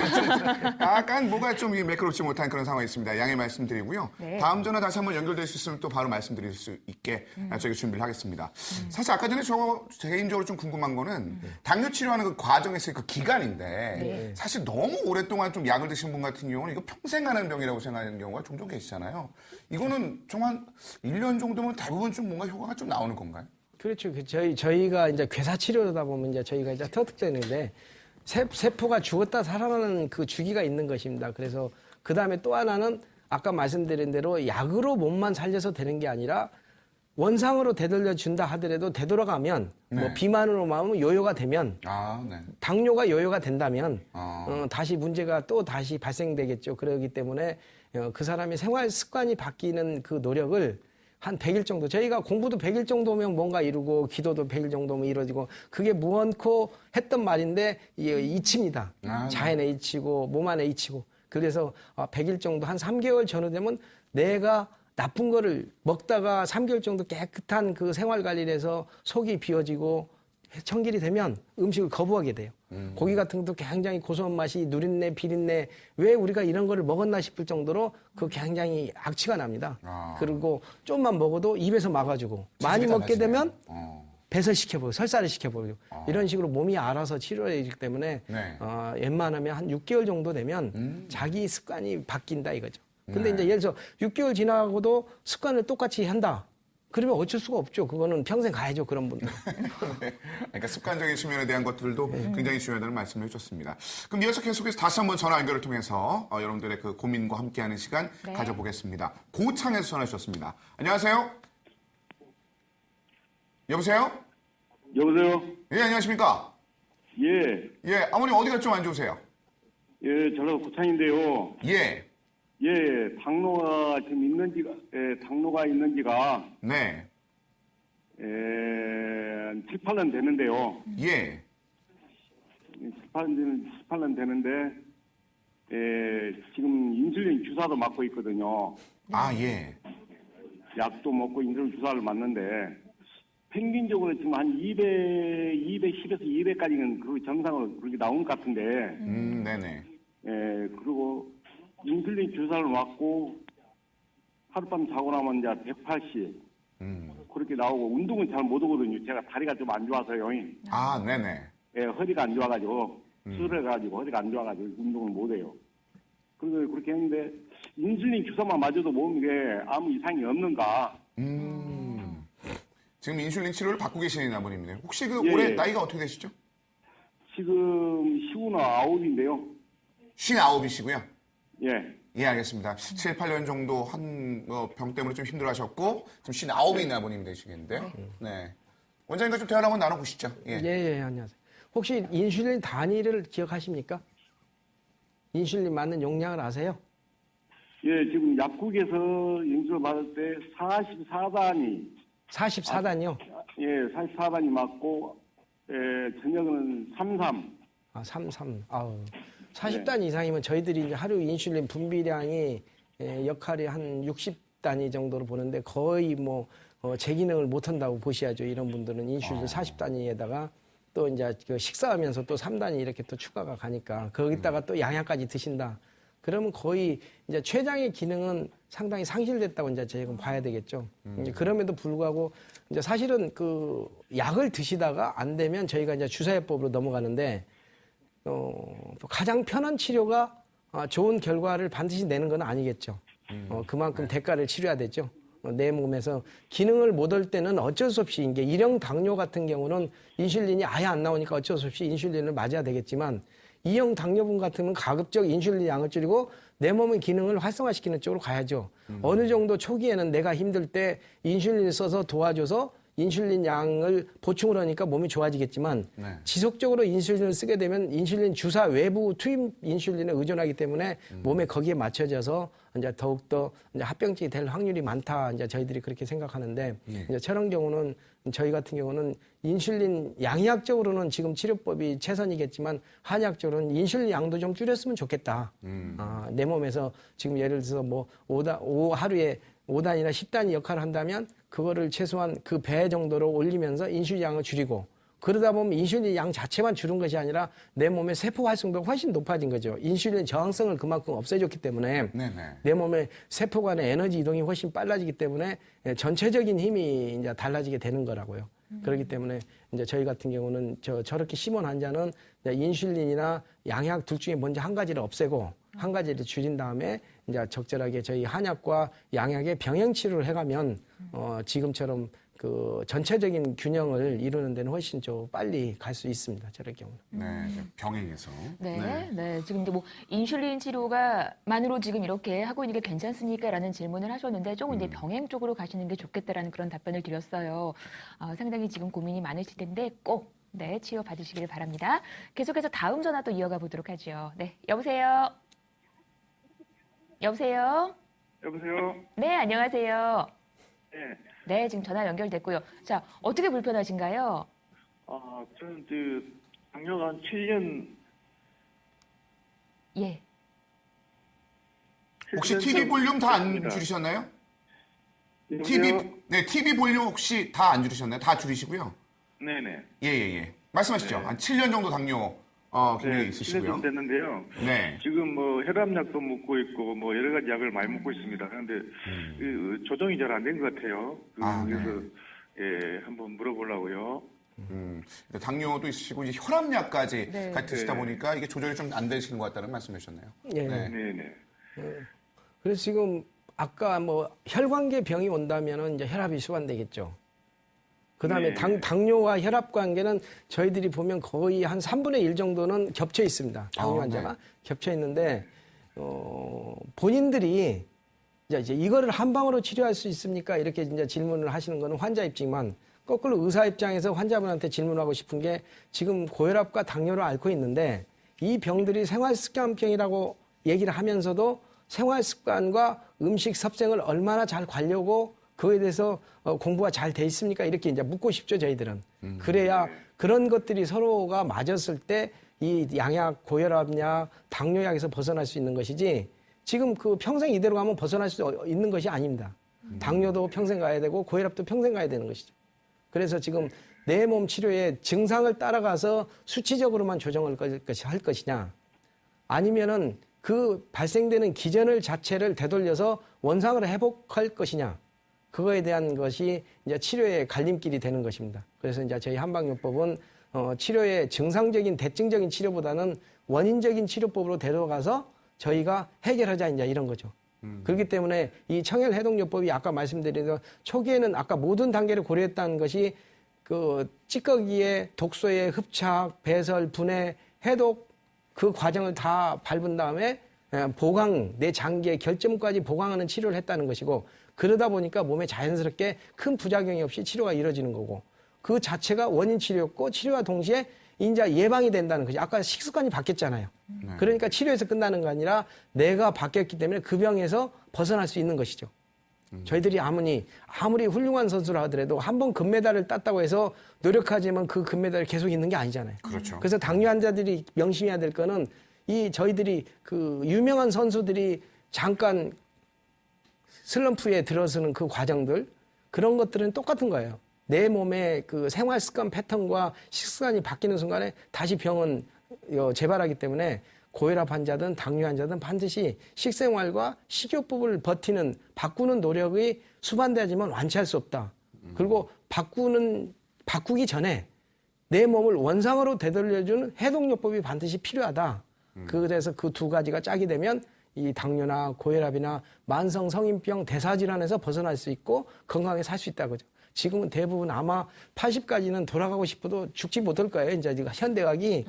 약간 뭐가 좀 매끄럽지 못한 그런 상황이 있습니다. 양해 말씀드리고요. 네. 다음 전화 다시 한번 연결될 수 있으면 또 바로 말씀드릴 수 있게 저희가 준비를 하겠습니다. 사실 아까 전에 저 개인적으로 좀 궁금한 거는 당뇨 치료하는 그 과정에서의 그 기간인데 네. 사실 너무 오랫동안 좀 약을 드신 분 같은 경우는 이거 평생 가는 병이라고 생각하는 경우가 종종 계시잖아요. 이거는 좀 한 1년 정도면 대부분 좀 뭔가 효과가 좀 나오는 건가요? 그렇죠. 저희가 이제 괴사 치료다 보면 이제 저희가 이제 터득되는데 세포가 죽었다 살아나는 그 주기가 있는 것입니다. 그래서 그 다음에 또 하나는 아까 말씀드린 대로 약으로 몸만 살려서 되는 게 아니라 원상으로 되돌려 준다 하더라도 되돌아가면 뭐 네. 비만으로 마음 요요가 되면 아, 네. 당뇨가 요요가 된다면 아. 다시 문제가 또 다시 발생되겠죠. 그렇기 때문에 그 사람의 생활 습관이 바뀌는 그 노력을 한 100일 정도. 저희가 공부도 100일 정도면 뭔가 이루고 기도도 100일 정도면 이루어지고 그게 무언코 했던 말인데 잊힙니다. 아, 네. 자연에 잊히고 몸 안에 잊히고. 그래서 100일 정도 한 3개월 전후 되면 내가 나쁜 거를 먹다가 3개월 정도 깨끗한 그 생활 관리를 해서 속이 비워지고 청길이 되면 음식을 거부하게 돼요. 고기 같은 것도 굉장히 고소한 맛이 누린내, 비린내, 왜 우리가 이런 거를 먹었나 싶을 정도로 그 굉장히 악취가 납니다. 아. 그리고 좀만 먹어도 입에서 막아주고 많이 먹게 되면 배설시켜버리고 설사를 시켜버리고 이런 식으로 몸이 알아서 치료해지기 때문에 네. 웬만하면 한 6개월 정도 되면 자기 습관이 바뀐다 이거죠. 근데 네. 이제 예를 들어서 6개월 지나고도 습관을 똑같이 한다. 그러면 어쩔 수가 없죠. 그거는 평생 가야죠, 그런 분들. 네. 그러니까 습관적인 수면에 대한 것들도 굉장히 중요하다는 말씀을 해주셨습니다. 그럼 이어서 계속해서 다시 한번 전화 연결을 통해서 여러분들의 그 고민과 함께하는 시간 네. 가져보겠습니다. 고창에서 전화 주셨습니다. 안녕하세요. 여보세요? 여보세요? 예, 안녕하십니까? 예, 예, 아버님 어디가 좀 안 좋으세요? 예, 전라도 고창인데요. 예, 예, 당뇨가 지금 당뇨가 있는 지가, 네, 7, 8년 되는데요. 예, 18년 되는데, 지금 인슐린 주사도 맞고 있거든요. 아, 예, 약도 먹고 인슐린 주사를 맞는데, 평균적으로 지금 한 210에서 200까지는 그 정상으로 그렇게 나온 것 같은데, 네네. 예, 그리고 인슐린 주사를 맞고 하룻밤 자고 나면 이제 180 그렇게 나오고 운동은 잘 못 하거든요. 제가 다리가 좀 안 좋아서요. 아, 네네. 예, 허리가 안 좋아가지고 수술해가지고 허리가 안 좋아가지고 운동을 못 해요. 그리고 그렇게 했는데 인슐린 주사만 맞아도 몸에 아무 이상이 없는가? 지금 인슐린 치료를 받고 계시는 아버님이네요. 혹시 그 예, 올해 예. 나이가 어떻게 되시죠? 지금 59인데요. 59이시고요. 예, 예, 알겠습니다. 7, 8년 정도 한 병 때문에 좀 힘들어 하셨고, 지금 59인 아버님 되시겠는데요. 네. 원장님과 좀 대화를 한번 나눠보시죠. 예. 예, 안녕하세요. 혹시 인슐린 단위를 기억하십니까? 인슐린 맞는 용량을 아세요? 예, 지금 약국에서 인슐린 받을 때 44단위, 44단이요? 예, 44단위 맞고, 저녁은 33. 33. 아우. 40단 이상이면 저희들이 이제 하루 인슐린 분비량이 역할이 한 60단위 정도로 보는데 거의 뭐 제 기능을 못 한다고 보셔야죠. 이런 분들은 인슐린 40단위에다가 또 이제 그 식사하면서 또 3단위 이렇게 또 추가가 가니까 거기다가 또 양약까지 드신다. 그러면 거의 이제 췌장의 기능은 상당히 상실됐다고 이제 저희가 봐야 되겠죠. 이제 그럼에도 불구하고 이제 사실은 그 약을 드시다가 안 되면 저희가 이제 주사요법으로 넘어가는데 가장 편한 치료가 좋은 결과를 반드시 내는 건 아니겠죠. 그만큼 대가를 치러야 되죠. 내 몸에서 기능을 못 할 때는 어쩔 수 없이 이게 일형 당뇨 같은 경우는 인슐린이 아예 안 나오니까 어쩔 수 없이 인슐린을 맞아야 되겠지만 2형 당뇨분 같으면 가급적 인슐린 양을 줄이고 내 몸의 기능을 활성화시키는 쪽으로 가야죠. 어느 정도 초기에는 내가 힘들 때 인슐린을 써서 도와줘서 인슐린 양을 보충을 하니까 몸이 좋아지겠지만 네. 지속적으로 인슐린을 쓰게 되면 인슐린 주사 외부 투입 인슐린에 의존하기 때문에 몸에 거기에 맞춰져서 이제 더욱더 이제 합병증이 될 확률이 많다. 이제 저희들이 그렇게 생각하는데 이제 저런 경우는 저희 같은 경우는 인슐린 양의학적으로는 지금 치료법이 최선이겠지만 한의학적으로는 인슐린 양도 좀 줄였으면 좋겠다. 내 몸에서 지금 예를 들어서 뭐 하루에 5단이나 10단위 역할을 한다면 그거를 최소한 그 배 정도로 올리면서 인슐린 양을 줄이고 그러다 보면 인슐린 양 자체만 줄은 것이 아니라 내 몸의 세포 활성도가 훨씬 높아진 거죠. 인슐린 저항성을 그만큼 없애줬기 때문에 네네. 내 몸의 세포 간의 에너지 이동이 훨씬 빨라지기 때문에 전체적인 힘이 이제 달라지게 되는 거라고요. 그렇기 때문에 이제 저희 같은 경우는 저렇게 심한 환자는 이제 인슐린이나 양약 둘 중에 먼저 한 가지를 없애고 한 가지를 줄인 다음에 이제 적절하게 저희 한약과 양약의 병행 치료를 해가면 지금처럼 그 전체적인 균형을 이루는 데는 훨씬 좀 빨리 갈 수 있습니다. 저럴 경우는. 네, 병행해서. 네. 지금 이제 뭐 인슐린 치료가만으로 지금 이렇게 하고 있는 게 괜찮습니까?라는 질문을 하셨는데 조금 이제 병행 쪽으로 가시는 게 좋겠다라는 그런 답변을 드렸어요. 상당히 지금 고민이 많으실 텐데 꼭 치료 받으시길 바랍니다. 계속해서 다음 전화 또 이어가 보도록 하죠. 네, 여보세요. 여보세요? 네, 안녕하세요. 네. 네, 지금 전화 연결됐고요. 자, 어떻게 불편하신가요? 저는 당뇨가 한 7년. 예. 혹시 TV 볼륨 다 안 줄이셨나요? TV 볼륨 혹시 다 안 줄이셨나요? 다 줄이시고요. 네네. 예. 말씀하시죠. 네. 한 7년 정도 당뇨 굉장히 있으시고요. 7년 됐는데요. 네. 지금 뭐 혈압약도 먹고 있고 뭐 여러 가지 약을 많이 먹고 있습니다. 그런데 조정이 잘 안 된 것 같아요. 그래서 한번 물어보려고요. 당뇨도 있으시고 이제 혈압약까지 네. 같이 드시다 보니까 이게 조절이 좀 안 되시는 것 같다는 말씀해 주셨나요? 예. 네. 네네. 그래서 지금 아까 뭐 혈관계 병이 온다면은 이제 혈압이 수반되겠죠. 그다음에 네. 당뇨와 혈압 관계는 저희들이 보면 거의 한 3분의 1 정도는 겹쳐 있습니다. 당뇨 환자가 겹쳐 있는데 본인들이 이제 이거를 한 방으로 치료할 수 있습니까? 이렇게 이제 질문을 하시는 거는 환자 입장만 거꾸로 의사 입장에서 환자분한테 질문하고 싶은 게 지금 고혈압과 당뇨를 앓고 있는데 이 병들이 생활습관병이라고 얘기를 하면서도 생활습관과 음식 섭생을 얼마나 잘 관려고 그거에 대해서 공부가 잘 돼 있습니까? 이렇게 이제 묻고 싶죠, 저희들은. 그래야 그런 것들이 서로가 맞았을 때 이 양약, 고혈압약, 당뇨약에서 벗어날 수 있는 것이지 지금 그 평생 이대로 가면 벗어날 수 있는 것이 아닙니다. 당뇨도 평생 가야 되고 고혈압도 평생 가야 되는 것이죠. 그래서 지금 내 몸 치료의 증상을 따라가서 수치적으로만 조정을 할 것이냐 아니면은 그 발생되는 기전을 자체를 되돌려서 원상을 회복할 것이냐 그거에 대한 것이 이제 치료의 갈림길이 되는 것입니다. 그래서 이제 저희 한방요법은 치료의 증상적인 대증적인 치료보다는 원인적인 치료법으로 데려가서 저희가 해결하자 이제 이런 거죠. 그렇기 때문에 이 청혈해독요법이 아까 말씀드린 대로 초기에는 아까 모든 단계를 고려했다는 것이 그 찌꺼기의 독소의 흡착, 배설, 분해, 해독 그 과정을 다 밟은 다음에 보강, 내 장기의 결점까지 보강하는 치료를 했다는 것이고 그러다 보니까 몸에 자연스럽게 큰 부작용이 없이 치료가 이루어지는 거고 그 자체가 원인 치료였고 치료와 동시에 이제 예방이 된다는 거죠. 아까 식습관이 바뀌었잖아요. 그러니까 치료에서 끝나는 거 아니라 내가 바뀌었기 때문에 그 병에서 벗어날 수 있는 것이죠. 저희들이 아무리 훌륭한 선수라 하더라도 한 번 금메달을 땄다고 해서 노력하지만 그 금메달이 계속 있는 게 아니잖아요. 그렇죠. 그래서 당뇨 환자들이 명심해야 될 거는 이 저희들이 그 유명한 선수들이 잠깐 슬럼프에 들어서는 그 과정들 그런 것들은 똑같은 거예요. 내 몸의 그 생활 습관 패턴과 식습관이 바뀌는 순간에 다시 병은 재발하기 때문에 고혈압 환자든 당뇨 환자든 반드시 식생활과 식이요법을 바꾸는 노력이 수반되지만 완치할 수 없다. 그리고 바꾸기 전에 내 몸을 원상으로 되돌려주는 해독요법이 반드시 필요하다. 그래서 그 두 가지가 짝이 되면 이 당뇨나 고혈압이나 만성 성인병 대사질환에서 벗어날 수 있고 건강하게 살 수 있다고죠. 지금은 대부분 아마 80까지는 돌아가고 싶어도 죽지 못할 거예요. 이제 현대의학이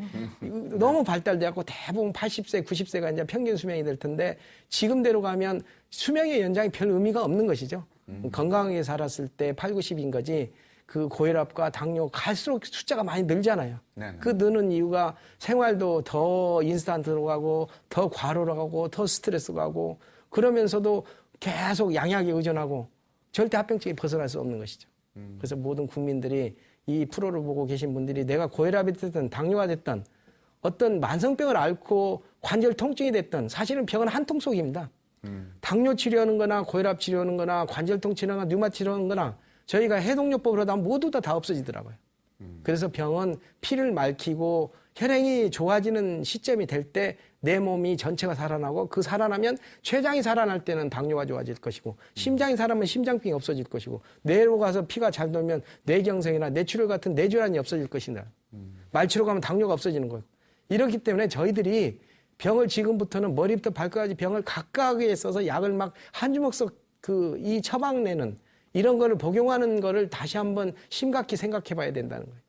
너무 발달돼갖고 대부분 80세, 90세가 이제 평균 수명이 될 텐데 지금대로 가면 수명의 연장이 별 의미가 없는 것이죠. 건강하게 살았을 때 8, 90인 거지 그 고혈압과 당뇨 갈수록 숫자가 많이 늘잖아요. 네네. 그 느는 이유가 생활도 더 인스턴트로 가고 더 과로로 가고 더 스트레스 가고 그러면서도 계속 양약에 의존하고 절대 합병증에 벗어날 수 없는 것이죠. 그래서 모든 국민들이 이 프로를 보고 계신 분들이 내가 고혈압이 됐든 당뇨가 됐든 어떤 만성병을 앓고 관절 통증이 됐든 사실은 병은 한 통 속입니다. 당뇨 치료하는 거나 고혈압 치료하는 거나 관절 통치나 류마 치료하는 거나 저희가 해독요법으로 하면 모두 다 없어지더라고요. 그래서 병은 피를 맑히고 혈행이 좋아지는 시점이 될 때 내 몸이 전체가 살아나고 그 살아나면 췌장이 살아날 때는 당뇨가 좋아질 것이고 심장이 살아나면 심장병이 없어질 것이고 뇌로 가서 피가 잘 돌면 뇌경색이나 뇌출혈 같은 뇌질환이 없어질 것이다. 말초로 가면 당뇨가 없어지는 거예요. 이렇기 때문에 저희들이 병을 지금부터는 머리부터 발끝까지 병을 각각에 써서 약을 막 한 주먹씩 이 처방내는 이런 거를 복용하는 거를 다시 한번 심각히 생각해 봐야 된다는 거예요.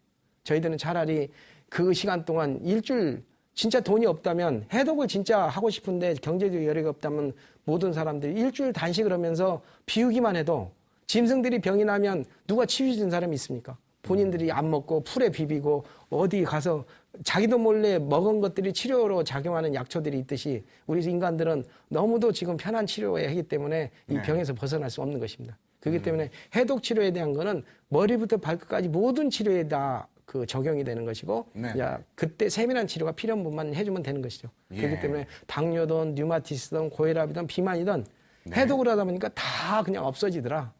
저희들은 차라리 그 시간 동안 일주일 진짜 돈이 없다면 해독을 진짜 하고 싶은데 경제적 여력이 없다면 모든 사람들이 일주일 단식을 하면서 비우기만 해도 짐승들이 병이 나면 누가 치유해준 사람이 있습니까? 본인들이 안 먹고 풀에 비비고 어디 가서 자기도 몰래 먹은 것들이 치료로 작용하는 약초들이 있듯이 우리 인간들은 너무도 지금 편한 치료에 하기 때문에 이 병에서 벗어날 수 없는 것입니다. 그렇기 때문에 해독 치료에 대한 거는 머리부터 발끝까지 모든 치료에 다 적용이 되는 것이고 그때 세밀한 치료가 필요한 부분만 해주면 되는 것이죠. 그렇기 때문에 당뇨든 류마티스든 고혈압이든 비만이든 해독을 하다 보니까 다 그냥 없어지더라.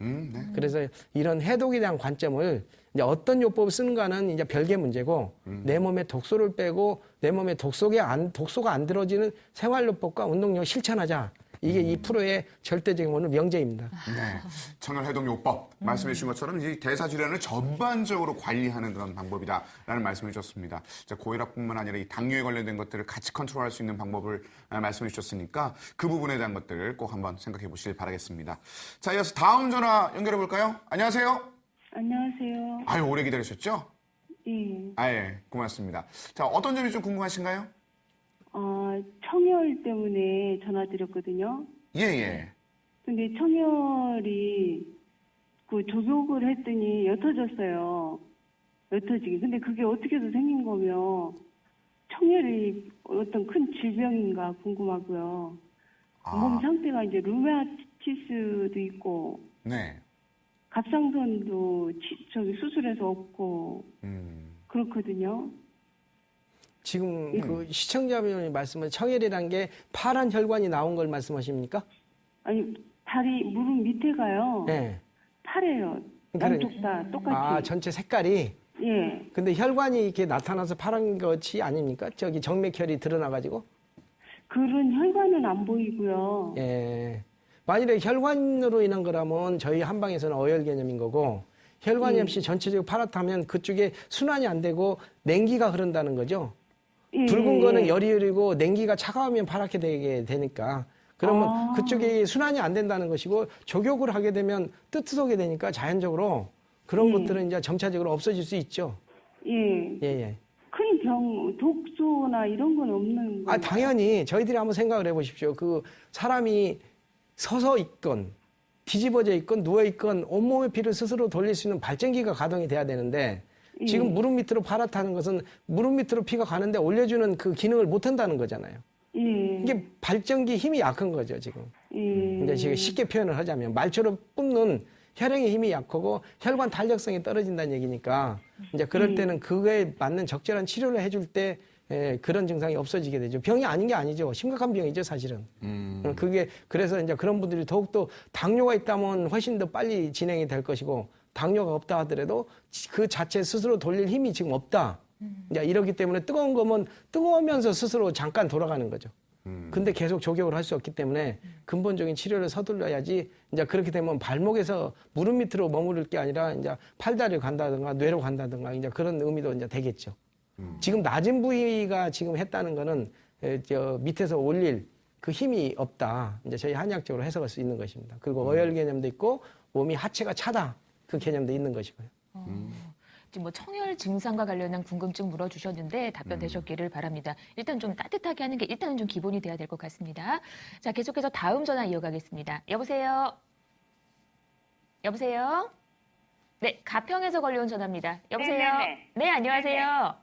그래서 이런 해독에 대한 관점을 이제 어떤 요법을 쓰는가는 이제 별개 문제고 내 몸에 독소를 빼고 내 몸에 독소가 안 들어지는 생활요법과 운동력 실천하자. 이게 이 프로의 절대적인 오늘 명제입니다. 네. 청열해독요법 말씀해 주신 것처럼 이 대사질환을 전반적으로 관리하는 그런 방법이다라는 말씀을 주셨습니다. 고혈압뿐만 아니라 이 당뇨에 관련된 것들을 같이 컨트롤할 수 있는 방법을 말씀해 주셨으니까 그 부분에 대한 것들을 꼭 한번 생각해 보시길 바라겠습니다. 자, 이어서 다음 전화 연결해 볼까요? 안녕하세요. 안녕하세요. 아유, 오래 기다리셨죠? 예. 예, 고맙습니다. 자, 어떤 점이 좀 궁금하신가요? 청열 때문에 전화드렸거든요. 예. 근데 청열이 조속을 했더니 옅어졌어요. 옅어지기. 근데 그게 어떻게 해서 생긴 거며 청열이 어떤 큰 질병인가 궁금하고요. 몸 상태가 이제 루마티스도 있고 네. 갑상선도 수술해서 없고 그렇거든요. 지금 그 시청자분이 말씀하신 청혈이라는 게 파란 혈관이 나온 걸 말씀하십니까? 아니 다리 무릎 밑에가요. 네. 파래요. 양쪽 다 똑같이. 전체 색깔이. 예. 근데 혈관이 이렇게 나타나서 파란 것이 아닙니까? 저기 정맥혈이 드러나가지고. 그런 혈관은 안 보이고요. 예. 만일에 혈관으로 인한 거라면 저희 한방에서는 어혈 개념인 거고 혈관이 없이 전체적으로 파랗다면 그쪽에 순환이 안 되고 냉기가 흐른다는 거죠. 붉은 거는 열이 흐르고 냉기가 차가우면 파랗게 되게 되니까 그러면 그쪽에 순환이 안 된다는 것이고 족욕을 하게 되면 뜨뜻하게 되니까 자연적으로 그런 것들은 이제 점차적으로 없어질 수 있죠. 예. 큰 병, 독소나 이런 건 없는 거예요? 당연히 저희들이 한번 생각을 해보십시오. 그 사람이 서서 있건 뒤집어져 있건 누워 있건 온몸의 피를 스스로 돌릴 수 있는 발전기가 가동이 돼야 되는데 지금 무릎 밑으로 파랗다는 것은 무릎 밑으로 피가 가는데 올려주는 그 기능을 못 한다는 거잖아요. 이게 발전기 힘이 약한 거죠, 지금. 이제 지금 쉽게 표현을 하자면 말초로 뿜는 혈행의 힘이 약하고 혈관 탄력성이 떨어진다는 얘기니까 이제 그럴 때는 그거에 맞는 적절한 치료를 해줄 때 그런 증상이 없어지게 되죠. 병이 아닌 게 아니죠. 심각한 병이죠, 사실은. 그게 그래서 이제 그런 분들이 더욱더 당뇨가 있다면 훨씬 더 빨리 진행이 될 것이고 당뇨가 없다 하더라도 그 자체 스스로 돌릴 힘이 지금 없다. 이제 이러기 때문에 뜨거운 거면 뜨거우면서 스스로 잠깐 돌아가는 거죠. 근데 계속 조격을 할 수 없기 때문에 근본적인 치료를 서둘러야지 이제 그렇게 되면 발목에서 무릎 밑으로 머무를 게 아니라 이제 팔다리를 간다든가 뇌로 간다든가 이제 그런 의미도 이제 되겠죠. 지금 낮은 부위가 지금 했다는 거는 저 밑에서 올릴 그 힘이 없다. 이제 저희 한의학적으로 해석할 수 있는 것입니다. 그리고 어혈 개념도 있고 몸이 하체가 차다. 그 개념도 있는 것이고요. 지금 청열 증상과 관련한 궁금증 물어주셨는데 답변 되셨기를 바랍니다. 일단 좀 따뜻하게 하는 게 일단은 좀 기본이 돼야 될 것 같습니다. 자, 계속해서 다음 전화 이어가겠습니다. 여보세요? 네, 가평에서 걸려온 전화입니다. 여보세요? 네네네. 네, 안녕하세요.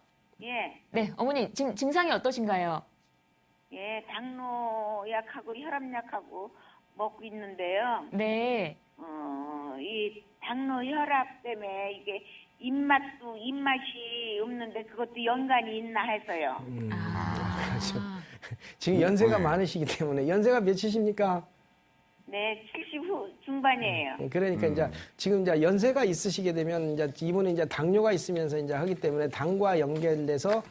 예, 네, 어머니 지금 증상이 어떠신가요? 예, 당뇨약하고 혈압약하고 먹고 있는데요. 네. 이 당뇨 혈압 때문에 이게 입맛이 없는데 그것도 연관이 있나 해서요. 그렇죠. 지금 연세가 많으시기 때문에 연세가 몇이십니까? 네, 70 중반이에요. 그러니까 이제 지금 이제 연세가 있으시게 되면 이제 이분은 이제 당뇨가 있으면서 이제 하기 때문에 당과 연결돼서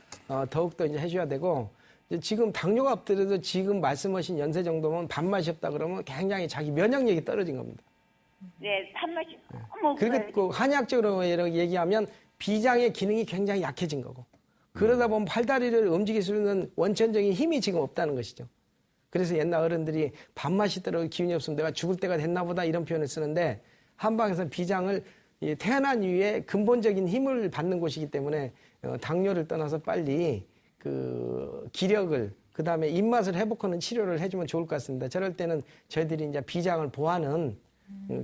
더욱더 이제 해줘야 되고 이제 지금 당뇨가 없더라도 지금 말씀하신 연세 정도면 밥맛이 없다 그러면 굉장히 자기 면역력이 떨어진 겁니다. 네, 밥맛이 너무 그리고 한의학적으로 얘기하면 비장의 기능이 굉장히 약해진 거고 그러다 보면 팔다리를 움직일 수 있는 원천적인 힘이 지금 없다는 것이죠. 그래서 옛날 어른들이 밥맛이 떨어 기운이 없으면 내가 죽을 때가 됐나 보다 이런 표현을 쓰는데 한방에서는 비장을 태어난 이후에 근본적인 힘을 받는 곳이기 때문에 당뇨를 떠나서 빨리 그 기력을 그다음에 입맛을 회복하는 치료를 해주면 좋을 것 같습니다. 저럴 때는 저희들이 이제 비장을 보하는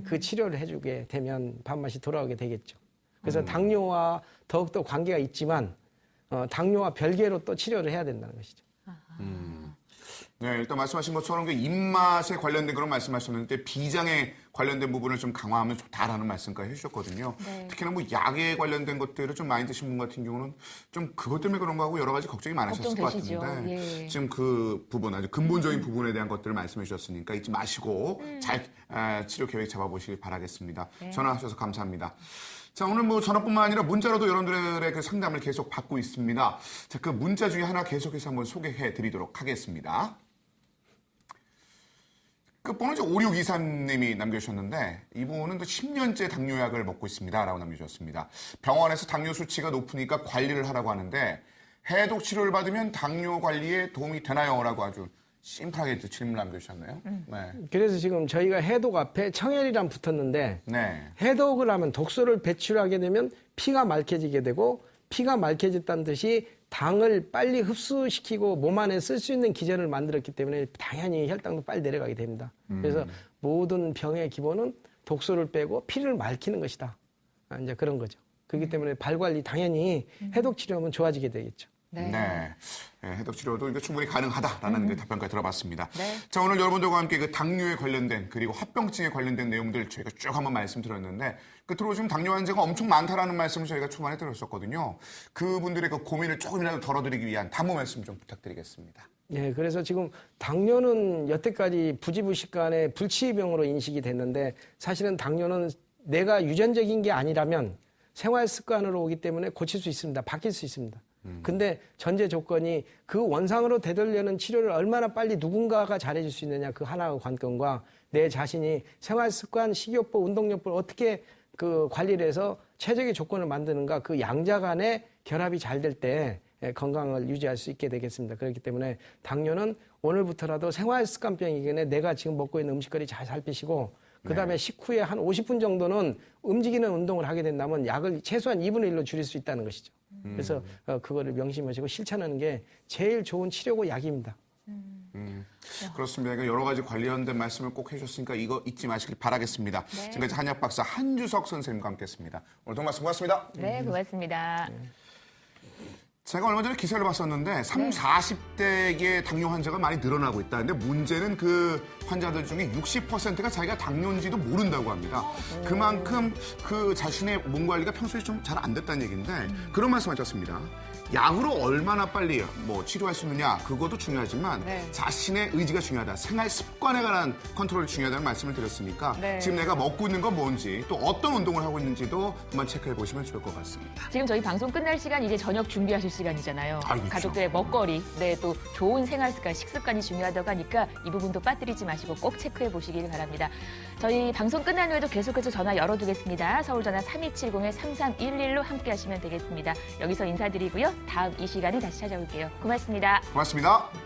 그 치료를 해주게 되면 밥맛이 돌아오게 되겠죠. 그래서 당뇨와 더욱더 관계가 있지만 당뇨와 별개로 또 치료를 해야 된다는 것이죠. 네, 일단 말씀하신 것처럼 그 입맛에 관련된 그런 말씀하셨는데 비장에 관련된 부분을 좀 강화하면 좋다라는 말씀까지 해주셨거든요. 네. 특히나 뭐 약에 관련된 것들을 좀 많이 드신 분 같은 경우는 좀 그것 때문에 그런가 하고 여러 가지 걱정이 많으셨을 것 걱정되시죠. 같은데 예. 지금 그 부분 아주 근본적인 부분에 대한 것들을 말씀해 주셨으니까 잊지 마시고 잘 치료 계획 잡아보시길 바라겠습니다. 전화하셔서 감사합니다. 자, 오늘 뭐 전화뿐만 아니라 문자로도 여러분들의 그 상담을 계속 받고 있습니다. 자, 그 문자 중에 하나 계속해서 한번 소개해 드리도록 하겠습니다. 끝번호 5623님이 남겨주셨는데 이분은 10년째 당뇨약을 먹고 있습니다라고 남겨주셨습니다. 병원에서 당뇨 수치가 높으니까 관리를 하라고 하는데 해독 치료를 받으면 당뇨 관리에 도움이 되나요? 라고 아주 심플하게 질문을 남겨주셨네요. 네. 그래서 지금 저희가 해독 앞에 청혈이란 붙었는데 네. 해독을 하면 독소를 배출하게 되면 피가 맑해지게 되고 피가 맑해졌다는 뜻이 당을 빨리 흡수시키고 몸 안에 쓸 수 있는 기전을 만들었기 때문에 당연히 혈당도 빨리 내려가게 됩니다. 그래서 모든 병의 기본은 독소를 빼고 피를 맑히는 것이다. 이제 그런 거죠. 그렇기 때문에 발 관리 당연히 해독 치료하면 좋아지게 되겠죠. 네. 네. 해독 치료도 이게 충분히 가능하다라는 그 답변까지 들어봤습니다. 네. 자, 오늘 여러분들과 함께 그 당뇨에 관련된 그리고 합병증에 관련된 내용들 저희가 쭉 한번 말씀드렸는데 끝으로 지금 당뇨 환자가 엄청 많다라는 말씀을 저희가 초반에 드렸었거든요. 그분들의 그 고민을 조금이라도 덜어드리기 위한 담보 말씀 좀 부탁드리겠습니다. 예, 그래서 지금 당뇨는 여태까지 부지부식간의 불치병으로 인식이 됐는데 사실은 당뇨는 내가 유전적인 게 아니라면 생활 습관으로 오기 때문에 고칠 수 있습니다. 바뀔 수 있습니다. 근데 전제 조건이 그 원상으로 되돌려는 치료를 얼마나 빨리 누군가가 잘해줄 수 있느냐 그 하나의 관건과 내 자신이 생활 습관, 식이요법, 운동요법을 어떻게 그 관리를 해서 최적의 조건을 만드는가 그 양자 간의 결합이 잘 될 때 건강을 유지할 수 있게 되겠습니다. 그렇기 때문에 당뇨는 오늘부터라도 생활 습관병이기 때문에 내가 지금 먹고 있는 음식거리 잘 살피시고 그다음에 식후에 한 50분 정도는 움직이는 운동을 하게 된다면 약을 최소한 2분의 1로 줄일 수 있다는 것이죠. 그래서 그거를 명심하시고 실천하는 게 제일 좋은 치료고 약입니다. 그렇습니다. 여러 가지 관련된 말씀을 꼭 해주셨으니까 이거 잊지 마시길 바라겠습니다. 네. 지금까지 한약 박사 한주석 선생님과 함께했습니다. 오늘도 말씀 고맙습니다. 네, 고맙습니다. 제가 얼마 전에 기사를 봤었는데 30, 40대의 당뇨 환자가 많이 늘어나고 있다. 근데 문제는 그 환자들 중에 60%가 자기가 당뇨인지도 모른다고 합니다. 그만큼 그 자신의 몸 관리가 평소에 좀 잘 안 됐다는 얘기인데 그런 말씀하셨습니다. 약으로 얼마나 빨리 뭐 치료할 수 있느냐 그것도 중요하지만 네. 자신의 의지가 중요하다. 생활 습관에 관한 컨트롤이 중요하다는 말씀을 드렸으니까 네. 지금 내가 먹고 있는 건 뭔지 또 어떤 운동을 하고 있는지도 한번 체크해 보시면 좋을 것 같습니다. 지금 저희 방송 끝날 시간 이제 저녁 준비하실 시간이잖아요. 아, 그렇죠. 가족들의 먹거리, 네, 또 좋은 생활 습관, 식습관이 중요하다고 하니까 이 부분도 빠뜨리지 마시고 꼭 체크해 보시길 바랍니다. 저희 방송 끝난 후에도 계속해서 전화 열어두겠습니다. 서울전화 3270-3311로 함께 하시면 되겠습니다. 여기서 인사드리고요. 다음 이 시간에 다시 찾아올게요. 고맙습니다. 고맙습니다.